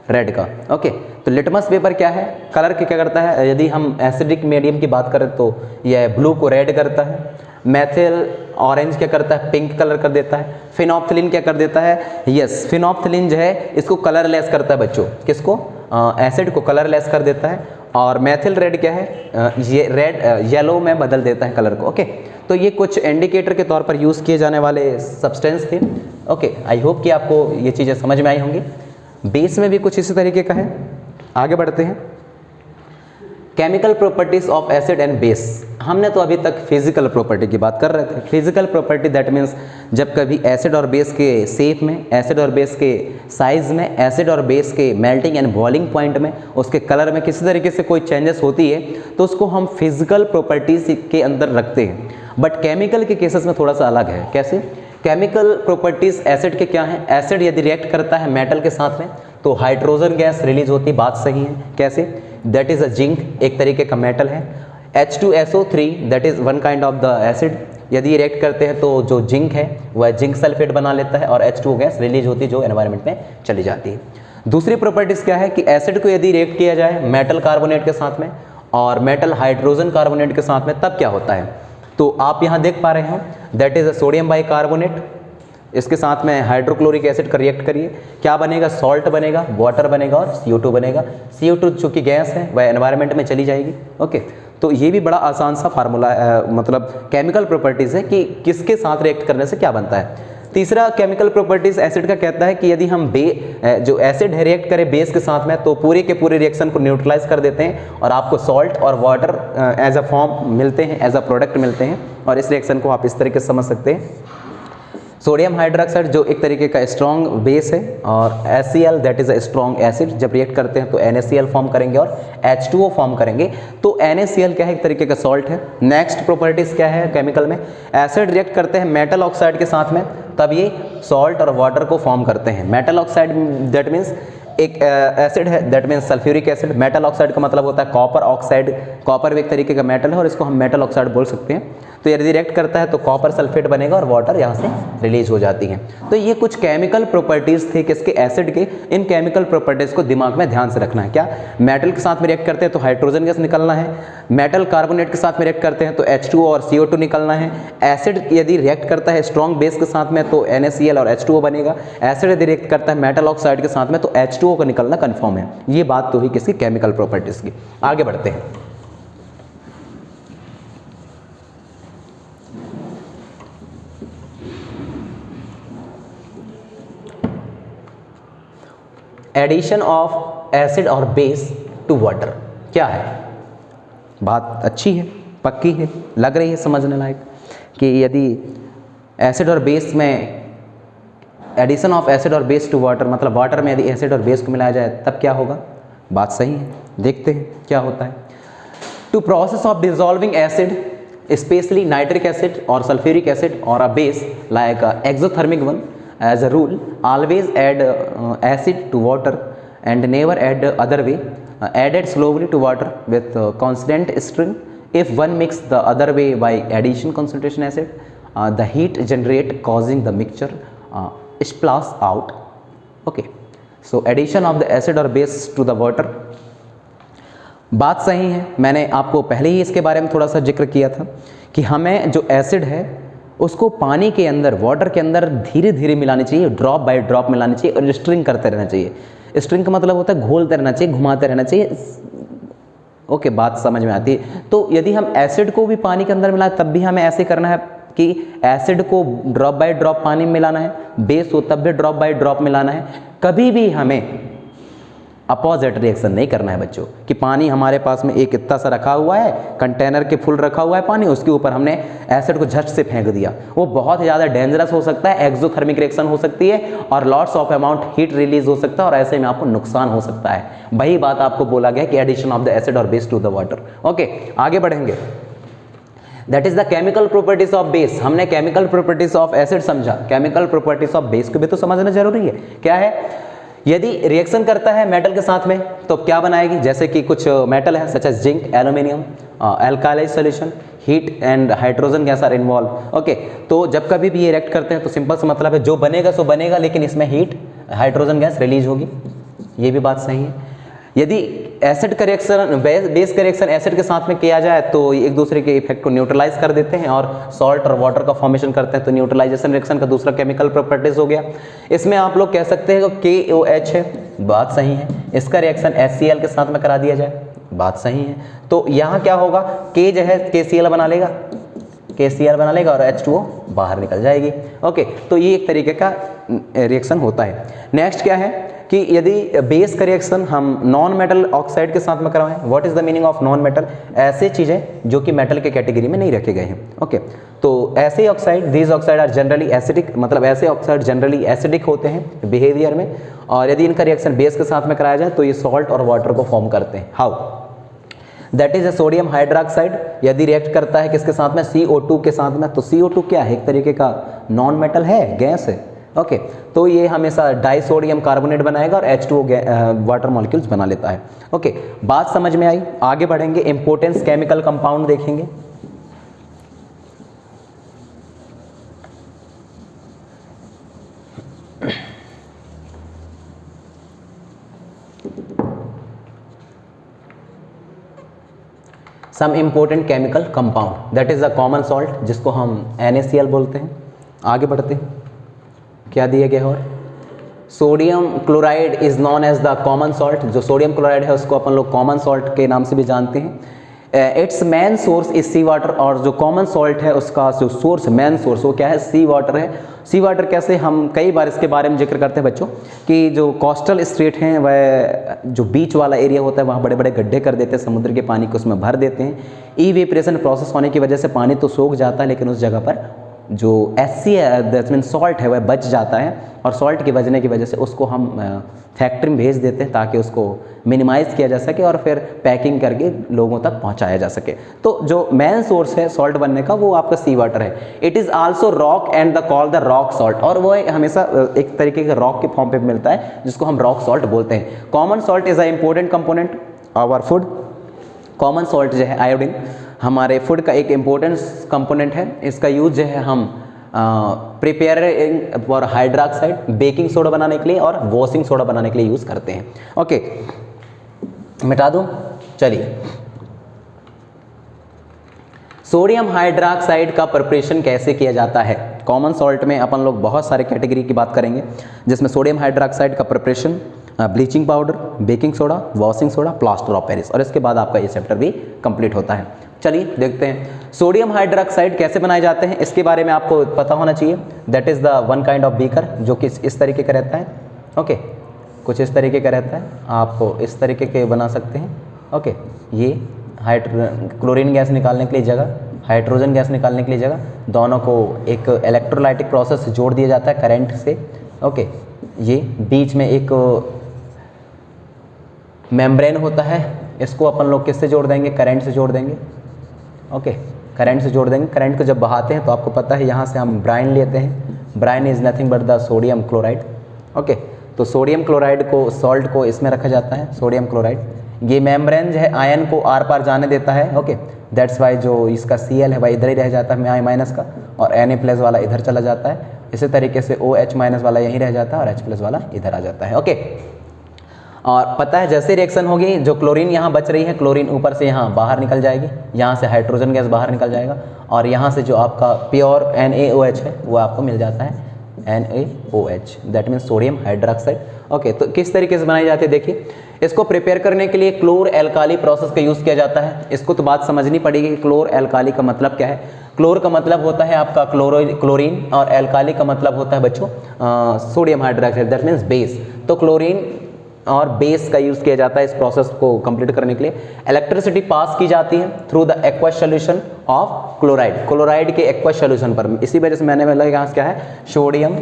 रेड का। ओके, तो लिटमस पेपर क्या है, कलर क्या करता है, यदि हम एसिडिक मीडियम की बात करें तो यह ब्लू को रेड करता है, मैथिल ऑरेंज क्या करता है, पिंक कलर कर देता है, फिनोप्थिलीन क्या कर देता है, यस फिनोप्थिलीन जो है इसको कलरलेस करता है बच्चों, किसको, एसिड को कलरलेस कर देता है, और मैथिल रेड क्या है, ये रेड येलो में बदल देता है कलर को। ओके, तो ये कुछ इंडिकेटर के तौर पर यूज़ किए जाने वाले सब्सटेंस थे। ओके, आई होप कि आपको ये चीज़ें समझ में आई होंगी। बेस में भी कुछ इसी तरीके का है। आगे बढ़ते हैं, chemical properties of acid and base. हमने तो अभी तक फिजिकल प्रॉपर्टी की बात कर रहे थे। फिजिकल प्रॉपर्टी दैट मीन्स जब कभी एसिड और बेस के शेप में, एसिड और बेस के साइज में, एसिड और बेस के मेल्टिंग एंड बॉइलिंग पॉइंट में, उसके कलर में किसी तरीके से कोई चेंजेस होती है तो उसको हम फिजिकल प्रॉपर्टीज के अंदर रखते हैं। बट केमिकल के केसेस में थोड़ा सा अलग है। कैसे, केमिकल प्रॉपर्टीज एसिड के क्या हैं, एसिड यदि रिएक्ट करता है मेटल के साथ में तो हाइड्रोजन गैस रिलीज होती है, बात सही है। कैसे, दैट इज अ जिंक, एक तरीके का मेटल है। H2SO3 that is one kind of the acid, यदि रिएक्ट करते हैं तो जो जिंक है वह जिंक सल्फेट बना लेता है और H2O गैस रिलीज होती है जो एनवायरनमेंट में चली जाती है। दूसरी प्रॉपर्टीज क्या है कि एसिड को यदि रिएक्ट किया जाए मेटल कार्बोनेट के साथ में और मेटल हाइड्रोजन कार्बोनेट के साथ में, तब क्या होता है, तो आप यहाँ देख पा रहे हैं that is a sodium bicarbonate, इसके साथ में हाइड्रोक्लोरिक एसिड का रिएक्ट करिए, क्या बनेगा, सॉल्ट बनेगा, वाटर बनेगा और CO2 बनेगा। CO2 चूँकि गैस है वह एनवायरनमेंट में चली जाएगी। ओके, तो ये भी बड़ा आसान सा फार्मूला मतलब केमिकल प्रॉपर्टीज़ है कि किसके साथ रिएक्ट करने से क्या बनता है। तीसरा केमिकल प्रॉपर्टीज एसिड का कहता है कि यदि हम जो एसिड है रिएक्ट करे बेस के साथ में तो पूरे के पूरे रिएक्शन को न्यूट्रलाइज कर देते हैं और आपको सॉल्ट और वाटर एज अ फॉर्म मिलते हैं, एज अ प्रोडक्ट मिलते हैं, और इस रिएक्शन को आप इस तरीके से समझ सकते हैं। सोडियम हाइड्रोक्साइड जो एक तरीके का स्ट्रॉन्ग बेस है और HCl that is a strong acid, जब रिएक्ट करते हैं तो NaCl फॉर्म करेंगे और H2O फॉर्म करेंगे, तो NaCl क्या है, एक तरीके का सॉल्ट है। नेक्स्ट प्रॉपर्टीज क्या है केमिकल में, एसिड रिएक्ट करते हैं मेटल ऑक्साइड के साथ में तब ये सॉल्ट और वाटर को फॉर्म करते हैं। मेटल ऑक्साइड दैट मीन्स एक एसिड है that means sulphuric acid, metal oxide का मतलब होता है कॉपर ऑक्साइड, कॉपर भी एक तरीके का मेटल है और इसको हम मेटल ऑक्साइड बोल सकते हैं। तो यदि रिएक्ट करता है तो कॉपर सल्फेट बनेगा और वाटर यहाँ से रिलीज हो जाती है। तो ये कुछ केमिकल प्रॉपर्टीज थे किसके, एसिड के। इन केमिकल प्रॉपर्टीज को दिमाग में ध्यान से रखना है। क्या, मेटल के साथ में रिएक्ट करते हैं तो हाइड्रोजन गैस निकलना है, मेटल कार्बोनेट के साथ में रिएक्ट करते हैं तो H2O और CO2 निकलना है, एसिड यदि रिएक्ट करता है स्ट्रॉन्ग बेस के साथ में तो NaCl और H2O बनेगा, एसिड यदि रिएक्ट करता है मेटल ऑक्साइड के साथ में तो H2O का निकलना कन्फर्म है। ये बात तो हुई किसकी, केमिकल प्रॉपर्टीज की। आगे बढ़ते हैं, एडिशन ऑफ एसिड और बेस टू वाटर क्या है। बात अच्छी है, पक्की है, लग रही है समझने लायक कि यदि एसिड और बेस में एडिशन ऑफ एसिड और बेस टू वाटर, मतलब वाटर में यदि एसिड और बेस को मिलाया जाए तब क्या होगा? बात सही है, देखते हैं क्या होता है। To process of dissolving acid specially nitric acid और सल्फ्यूरिक एसिड और a base like exothermic one, as a rule always add acid to water and never add other way, added slowly to water with constant stream. If one mix the other way by addition concentration acid, the heat generate causing the mixture splash out. Okay, so addition of the acid or base to the water, बात सही है। मैंने आपको पहले ही इसके बारे में थोड़ा सा जिक्र किया था कि हमें जो एसिड है उसको पानी के अंदर, वाटर के अंदर धीरे धीरे मिलानी चाहिए, ड्रॉप बाय ड्रॉप मिलानी चाहिए और स्ट्रिंग करते रहना चाहिए। स्ट्रिंग का मतलब होता है घोलते रहना चाहिए, घुमाते रहना चाहिए। ओके, बात समझ में आती है। तो यदि हम एसिड को भी पानी के अंदर मिलाएं तब भी हमें ऐसे करना है कि एसिड को ड्रॉप बाय ड्रॉप पानी में मिलाना है, बेस हो तब भी ड्रॉप बाय ड्रॉप मिलाना है। कभी भी हमें अपोजिट रिएक्शन नहीं करना है बच्चों, कि पानी हमारे पास में एक इतना सा रखा हुआ है, कंटेनर के फुल रखा हुआ है पानी, उसके ऊपर हमने एसिड को झट से फेंक दिया। वो बहुत ज़्यादा डेंजरस हो सकता है, एक्सोथर्मिक रिएक्शन हो सकती है और lots of amount heat release हो सकता है और ऐसे में आपको नुकसान हो सकता है। वही बात आपको बोला गया कि एडिशन ऑफ द एसिड और base to the water. Okay, आगे बढ़ेंगे। That is the chemical properties of base. हमने केमिकल प्रॉपर्टीज ऑफ एसिड समझा, केमिकल प्रॉपर्टीज ऑफ बेस को भी तो समझना जरूरी है। क्या है? यदि रिएक्शन करता है मेटल के साथ में तो क्या बनाएगी? जैसे कि कुछ मेटल है such as zinc, aluminium, alkalise solution, heat and hydrogen gas are involve. Okay, तो जब कभी भी ये रिएक्ट करते हैं तो सिंपल सा मतलब है जो बनेगा सो बनेगा, लेकिन इसमें हीट हाइड्रोजन गैस रिलीज होगी। ये भी बात सही है। यदि एसिड का रिएक्शन, बेस का रिएक्शन एसिड के साथ में किया जाए तो एक दूसरे के इफेक्ट को न्यूट्रलाइज कर देते हैं और सॉल्ट और वाटर का फॉर्मेशन करते हैं। तो न्यूट्रलाइजेशन रिएक्शन का दूसरा केमिकल प्रॉपर्टीज हो गया। इसमें आप लोग कह सकते हैं कि KOH है, बात सही है। इसका रिएक्शन HCl के साथ में करा दिया जाए, बात सही है। तो यहाँ क्या होगा? K जो है KCl बना लेगा, KCl बना लेगा और H2O बाहर निकल जाएगी। ओके, तो ये एक तरीके का रिएक्शन होता है। नेक्स्ट क्या है कि यदि बेस का रिएक्शन हम नॉन मेटल ऑक्साइड के साथ में करवाएं, what is the meaning of non metal? ऐसे चीज़ें जो कि मेटल के कैटेगरी में नहीं रखे गए हैं। ओके, तो ऐसे oxide, these oxide are generally acidic, मतलब ऐसे ऑक्साइड जनरली एसिडिक होते हैं बिहेवियर में, और यदि इनका रिएक्शन बेस के साथ में कराया जाए तो ये सॉल्ट और वाटर को फॉर्म करते हैं। How? That is a sodium hydroxide यदि रिएक्ट करता है किसके साथ में? CO2 के साथ में। तो CO2 क्या है? एक तरीके का नॉन मेटल है, गैस है। ओके, तो ये हमेशा डाई सोडियम कार्बोनेट बनाएगा और H2O वाटर मॉलिक्यूल्स बना लेता है। ओके, बात समझ में आई? आगे बढ़ेंगे, इंपॉर्टेंस केमिकल कंपाउंड देखेंगे। Some important chemical compound, that is a common salt जिसको हम NaCl बोलते हैं। आगे बढ़ते हैं, क्या दिया गया? और sodium chloride is known as the common salt. जो सोडियम क्लोराइड है उसको अपन लोग कॉमन सॉल्ट के नाम से भी जानते हैं। Its main source is sea water, और जो कॉमन सॉल्ट है उसका जो सोर्स, मेन सोर्स, वो क्या है? सी वाटर है। सी वाटर कैसे? हम कई बार इसके बारे में जिक्र करते हैं बच्चों कि जो कोस्टल स्टेट हैं, वह जो बीच वाला एरिया होता है वहाँ बड़े बड़े गड्ढे कर देते हैं, समुद्र के पानी को उसमें भर देते हैं। इवेपोरेशन प्रोसेस होने की वजह से पानी तो सूख जाता है, लेकिन उस जगह पर जो दैट मीन सॉल्ट है वह बच जाता है, और सॉल्ट के बचने की वजह से उसको हम फैक्ट्री में भेज देते हैं ताकि उसको मिनिमाइज़ किया जा सके और फिर पैकिंग करके लोगों तक पहुंचाया जा सके। तो जो मेन सोर्स है सॉल्ट बनने का वो आपका सी वाटर है। It is also rock and the call the rock salt, और वो हमेशा एक तरीके के रॉक के फॉर्म पे मिलता है जिसको हम रॉक सॉल्ट बोलते हैं। Common salt is a important component our food. Common salt जो है आयोडीन हमारे फूड का एक इम्पोर्टेंट कंपोनेंट है। इसका यूज जो है हम preparing for hydroxide, baking soda बनाने के लिए और वॉशिंग सोडा बनाने के लिए यूज़ करते हैं। ओके, मिटा दूं? चलिए, सोडियम हाइड्रोक्साइड का प्रिपरेशन कैसे किया जाता है? कॉमन सॉल्ट में अपन लोग बहुत सारे कैटेगरी की बात करेंगे, जिसमें सोडियम हाइड्रोक्साइड का preparation bleaching powder, baking soda, washing soda, plaster of Paris, और इसके बाद आपका ये चैप्टर भी कंप्लीट होता है। चलिए देखते हैं सोडियम हाइड्रोक्साइड कैसे बनाए जाते हैं, इसके बारे में आपको पता होना चाहिए। That is the one kind of beaker जो कि इस तरीके का रहता है। ओके, कुछ इस तरीके का रहता है, आप इस तरीके के बना सकते हैं। ओके, ये क्लोरीन गैस निकालने के लिए जगह, हाइड्रोजन गैस निकालने के लिए जगह, दोनों को एक इलेक्ट्रोलाइटिक प्रोसेस से जोड़ दिया जाता है करंट से, ओके, ये बीच में एक मेम्ब्रेन होता है, इसको अपन लोग किससे जोड़ देंगे, करंट से जोड़ देंगे। ओके, करंट से जोड़ देंगे। करंट को जब बहाते हैं तो आपको पता है यहाँ से हम ब्राइन लेते हैं। Brine is nothing but the sodium chloride. Okay, तो सोडियम क्लोराइड को, सॉल्ट को इसमें रखा जाता है, सोडियम क्लोराइड। ये मेम्ब्रेन जो है आयन को आर पार जाने देता है। ओके, दैट्स वाई जो इसका Cl है वह इधर ही रह जाता है माइनस का, और Na+ वाला इधर चला जाता है। इसी तरीके से OH- वाला यहीं रह जाता है और H+ वाला इधर आ जाता है। ओके, और पता है जैसे रिएक्शन होगी, जो क्लोरीन यहाँ बच रही है, क्लोरीन ऊपर से यहाँ बाहर निकल जाएगी, यहाँ से हाइड्रोजन गैस बाहर निकल जाएगा, और यहाँ से जो आपका प्योर NaOH है वो आपको मिल जाता है NaOH, that means sodium hydroxide. Okay, तो किस तरीके से बनाई जाती है देखिए। इसको प्रिपेयर करने के लिए क्लोर एल्काली प्रोसेस का यूज़ किया जाता है। इसको तो बात समझनी पड़ेगी कि क्लोर एल्काली का मतलब क्या है। क्लोर का मतलब होता है आपका क्लोरीन, और एल्काली का मतलब होता है बच्चों sodium hydroxide, that means base. तो क्लोरीन और बेस का यूज़ किया जाता है इस प्रोसेस को कंप्लीट करने के लिए। इलेक्ट्रिसिटी पास की जाती है through the aqueous solution of chloride, chloride के एक्वस सोल्यूशन पर। इसी वजह से मैंने बोला यहाँ क्या है, सोडियम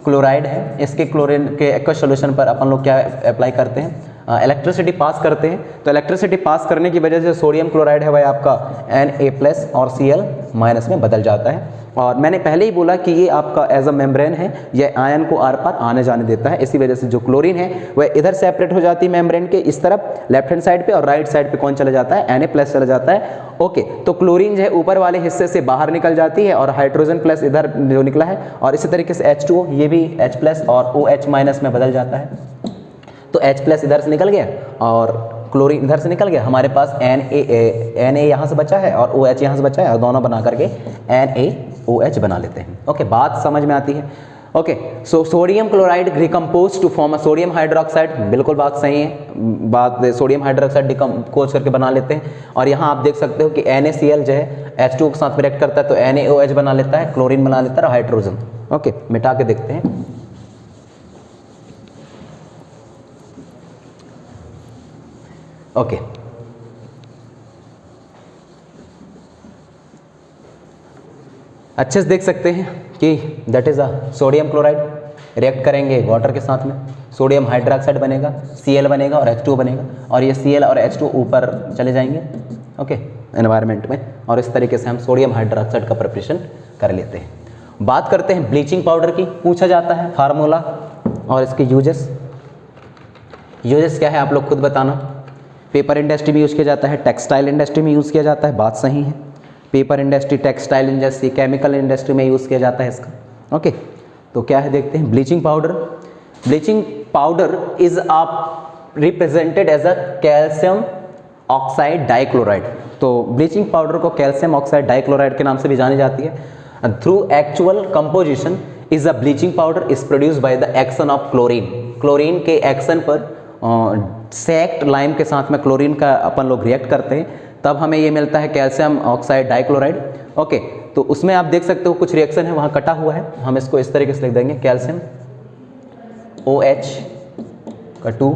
क्लोराइड है, इसके क्लोरीन के एक्वस सोल्यूशन पर अपन लोग क्या अप्लाई करते हैं, इलेक्ट्रिसिटी पास करते हैं। तो इलेक्ट्रिसिटी पास करने की वजह से सोडियम क्लोराइड है वह आपका Na+ और Cl- में बदल जाता है। और मैंने पहले ही बोला कि ये आपका एज अ मेम्ब्रेन है, ये आयन को आर पार आने जाने देता है। इसी वजह से जो क्लोरीन है वह इधर सेपरेट हो जाती है मेम्ब्रेन के इस तरफ लेफ्ट हैंड साइड पे, और राइट साइड पे कौन चला जाता है, Na+ चला जाता है। ओके, तो क्लोरीन जो है ऊपर वाले हिस्से से बाहर निकल जाती है, और हाइड्रोजन प्लस इधर जो निकला है, और इसी तरीके से H2O ये भी H+ और OH- में बदल जाता है। तो H+ इधर से निकल गया और क्लोरीन इधर से निकल गया, हमारे पास Na यहाँ से बचा है और OH यहाँ से बचा है, और दोनों बना करके NaOH बना लेते हैं। ओके, बात समझ में आती है। Okay, so sodium chloride recompose to form a sodium hydroxide, बिल्कुल बात सही है, बात सोडियम हाइड्रोक्साइड डिकम्पोज करके बना लेते हैं। और यहाँ आप देख सकते हो कि NaCl जो है H2O के साथ रिएक्ट करता है तो NaOH बना लेता है, क्लोरीन बना लेता है, हाइड्रोजन। ओके, मिटा के देखते हैं। ओके, अच्छे से देख सकते हैं कि that is a sodium chloride, react करेंगे वाटर के साथ में, सोडियम हाइड्रोक्साइड बनेगा, Cl बनेगा और H2O बनेगा, और ये Cl और H2O ऊपर चले जाएंगे ओके एनवायरनमेंट में, और इस तरीके से हम सोडियम हाइड्रोक्साइड का प्रिपरेशन कर लेते हैं। बात करते हैं ब्लीचिंग पाउडर की, पूछा जाता है फार्मूला और इसके यूजेस क्या है आप लोग खुद बताना। पेपर इंडस्ट्री में यूज़ किया जाता है, टेक्सटाइल इंडस्ट्री में यूज़ किया जाता है, बात सही है। Paper industry, textile industry, chemical industry में यूज़ किया जाता है इसका। ओके, तो क्या है देखते हैं। Bleaching powder, bleaching powder is represented as a calcium oxide dichloride. तो ब्लीचिंग पाउडर को कैल्शियम ऑक्साइड डाइक्लोराइड के नाम से भी जानी जाती है। Through actual composition is a bleaching powder is produce by the action of chlorine. Chlorine के एक्शन पर सेक्ट लाइम के साथ में क्लोरीन का अपन लोग रिएक्ट करते हैं, तब हमें ये मिलता है कैल्शियम ऑक्साइड डाइक्लोराइड। ओके, तो उसमें आप देख सकते हो कुछ रिएक्शन है वहाँ कटा हुआ है, हम इसको इस तरीके से लिख देंगे, कैल्शियम OH का 2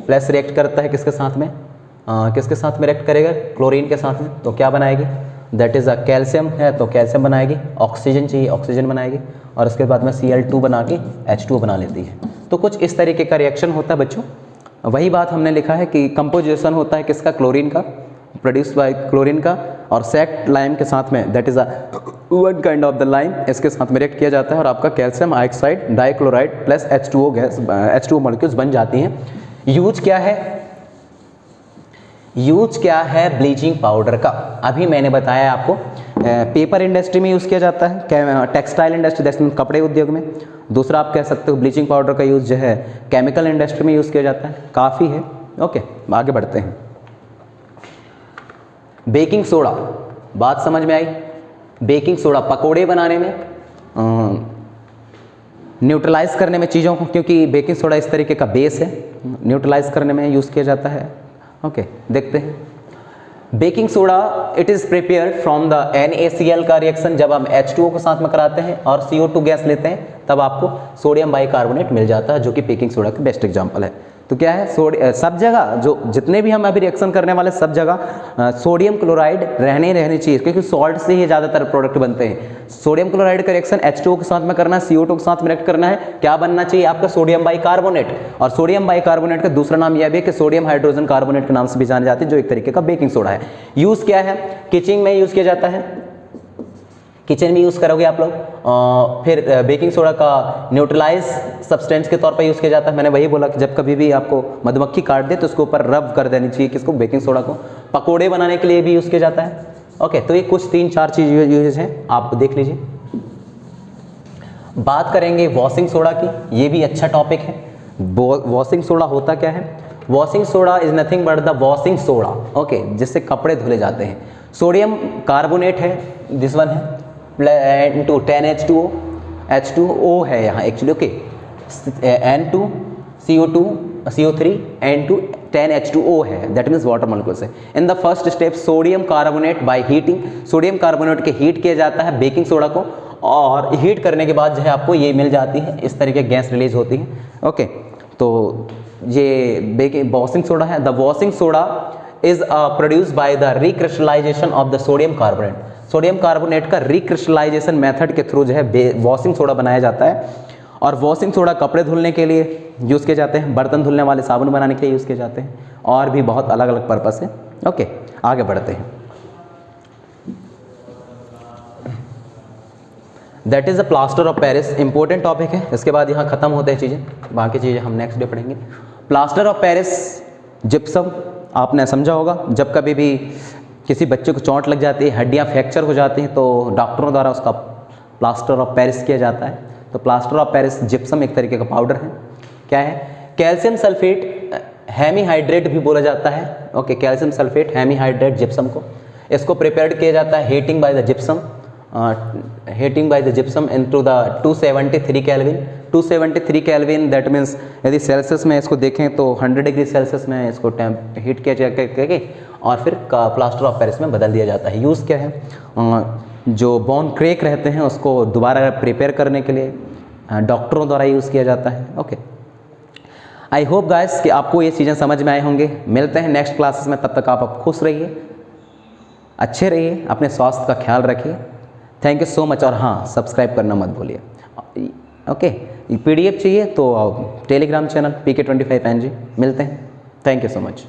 प्लस रिएक्ट करता है किसके साथ में, किसके साथ में रिएक्ट करेगा, क्लोरीन के साथ में, तो क्या बनाएगी, दैट इज़ अ कैल्शियम है तो कैल्शियम बनाएगी, ऑक्सीजन चाहिए ऑक्सीजन बनाएगी, और इसके बाद में Cl2 बना के H2O बना लेती है। तो कुछ इस तरीके का रिएक्शन होता है बच्चों। वही बात हमने लिखा है कि कंपोजिशन होता है किसका, क्लोरीन का, प्रोड्यूस बाय क्लोरीन का, और सेक्ट लाइम के साथ में that is a one kind of the lime, इसके साथ में रिएक्ट किया जाता है और आपका calcium oxide dichloride plus H2O gas, H2O molecules बन जाती हैं। यूज क्या है, यूज क्या है ब्लीचिंग पाउडर का, अभी मैंने बताया आपको। पेपर इंडस्ट्री में यूज़ किया जाता है, टेक्सटाइल इंडस्ट्री जैसे कपड़े उद्योग में। दूसरा आप कह सकते हो ब्लीचिंग पाउडर का यूज़ जो है केमिकल इंडस्ट्री में यूज़ किया जाता है, काफ़ी है। ओके, आगे बढ़ते हैं। बेकिंग सोडा, बात समझ में आई। बेकिंग सोडा पकोड़े बनाने में, न्यूट्रलाइज करने में चीज़ों को, क्योंकि बेकिंग सोडा इस तरीके का बेस है, न्यूट्रलाइज करने में यूज़ किया जाता है। ओके, देखते हैं। Baking soda it is prepared from the NaCl का रिएक्शन, जब हम H2O के साथ में कराते हैं और CO2 गैस लेते हैं तब आपको सोडियम बाइकार्बोनेट मिल जाता है, जो कि बेकिंग सोडा का बेस्ट एग्जांपल है। तो क्या है, सब जगह जो जितने भी हम अभी रिएक्शन करने वाले सब जगह सोडियम क्लोराइड रहनी चाहिए, क्योंकि सॉल्ट से ही ज़्यादातर प्रोडक्ट बनते हैं। सोडियम क्लोराइड का रिएक्शन H2O के साथ में करना है, CO2 के साथ में रिएक्ट करना है, क्या बनना चाहिए आपका सोडियम बाइकार्बोनेट। और सोडियम बाइकार्बोनेट का दूसरा नाम यह भी है कि सोडियम हाइड्रोजन कार्बोनेट के नाम से भी जाने जाते हैं, जो एक तरीके का बेकिंग सोडा है। यूज़ क्या है, किचन में यूज़ किया जाता है, किचन में यूज़ करोगे आप लोग। फिर बेकिंग सोडा का न्यूट्रलाइज सब्सटेंस के तौर पर यूज़ किया जाता है। मैंने वही बोला कि जब कभी भी आपको मधुमक्खी काट दे तो उसके ऊपर रब कर देनी चाहिए, किसको, बेकिंग सोडा को। पकोड़े बनाने के लिए भी यूज़ किया जाता है। ओके, तो ये कुछ 3-4 चीज़ यूज हैं, आप देख लीजिए। बात करेंगे वॉशिंग सोडा की, ये भी अच्छा टॉपिक है। वॉशिंग सोडा होता क्या है, washing soda is nothing but the washing soda, okay, जिससे कपड़े धुले जाते हैं। सोडियम कार्बोनेट है, दिस वन है, into 10H2O, H2O है यहाँ actually, okay, N2 CO2 CO3 N2 10H2O है, दैट मीन्स वाटर मॉलिक्यूल्स है। In the first step sodium carbonate by heating, sodium carbonate के हीट किया जाता है बेकिंग सोडा को, और हीट करने के बाद जो है आपको ये मिल जाती है, इस तरीके गैस रिलीज होती है। ओके, तो ये बेकिंग वॉशिंग सोडा है। The washing soda is produced by the recrystallisation of the sodium carbonate. Sodium carbonate का रिक्रिस्टलाइजेशन मेथड के थ्रू जो है वॉशिंग सोडा बनाया जाता है। और वॉशिंग सोडा कपड़े धुलने के लिए यूज़ किए जाते हैं, बर्तन धुलने वाले साबुन बनाने के लिए यूज़ किए जाते हैं, और भी बहुत अलग अलग पर्पस है। ओके, आगे बढ़ते हैं। That is the plaster of Paris, important topic है। इसके बाद यहाँ ख़त्म होते हैं चीज़ें, बाकी चीज़ें हम नेक्स्ट डे पढ़ेंगे। प्लास्टर ऑफ पेरिस जिप्सम, आपने समझा होगा, जब कभी भी किसी बच्चे को चोट लग जाती है, हड्डियाँ फ्रैक्चर हो जाती हैं, तो डॉक्टरों द्वारा उसका प्लास्टर ऑफ पेरिस किया जाता है। तो प्लास्टर ऑफ पेरिस जिप्सम एक तरीके का पाउडर है। क्या है, कैल्शियम सल्फेट हेमीहाइड्रेट भी बोला जाता है। Okay, calcium sulphate hemihydrate gypsum को, इसको प्रिपेयर्ड किया जाता है heating by the gypsum, heating by the gypsum into the 273 kelvin. 273 kelvin that means यदि सेल्सियस में इसको देखें तो 100 डिग्री सेल्सियस में इसको हीट किया जाकर और फिर प्लास्टर ऑफ पेरिस में बदल दिया जाता है। यूज़ क्या है, जो बोन क्रैक रहते हैं उसको दोबारा प्रिपेयर करने के लिए डॉक्टरों द्वारा यूज़ किया जाता है। ओके, आई होप गाइस कि आपको ये चीज़ें समझ में आए होंगे। मिलते हैं नेक्स्ट क्लासेस में, तब तक आप खुश रहिए, अच्छे रहिए, अपने स्वास्थ्य का ख्याल रखिए। थैंक यू सो मच, और हाँ, सब्सक्राइब करना मत भूलिए। ओके, PDF चाहिए तो टेलीग्राम चैनल PK25NG, मिलते हैं। Thank you so much.